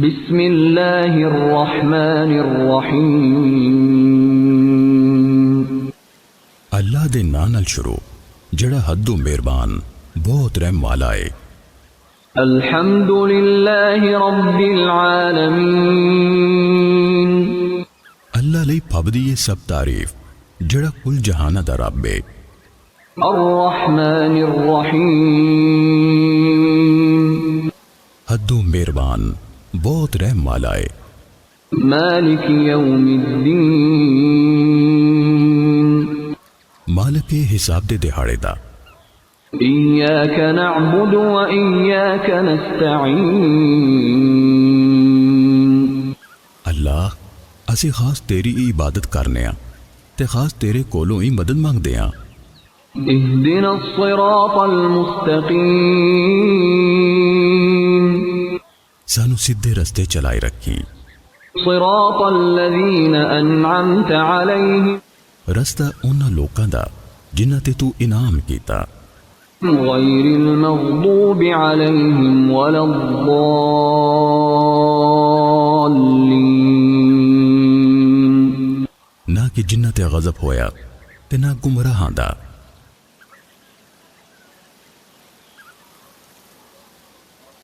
بسم اللہ الرحمن الرحیم اللہ دے نام نال شروع جڑا حدو مہربان بہت رحم والا ہے۔ الحمد للہ رب العالمین اللہ لئی پھبدی ہے سب تعریف جڑا کل جہانہ دا رب ہے۔ الرحمن الرحیم حدو مہربان بہت رحم والا ہے۔ مالک یوم الدین مالک حساب دے دہاڑے دا۔ ایاک نعبد و ایاک نستعین اللہ اسی خاص تیری ہی عبادت کرنے ہاں تے خاص تیرے کولوں ہی مدد مانگ دے ہاں۔ اہدنا الصراط المستقیم سانو سیدھے رستے چلائے رکھی۔ صراط الذین انعمت علیہم رستہ انہاں لوکاں دا جنہاں تے تو انعام کیتا، غیر المغضوب علیہم ولا الضالین نہ کہ جنہاں تے غضب ہویا تے نہ گمراہاں دا۔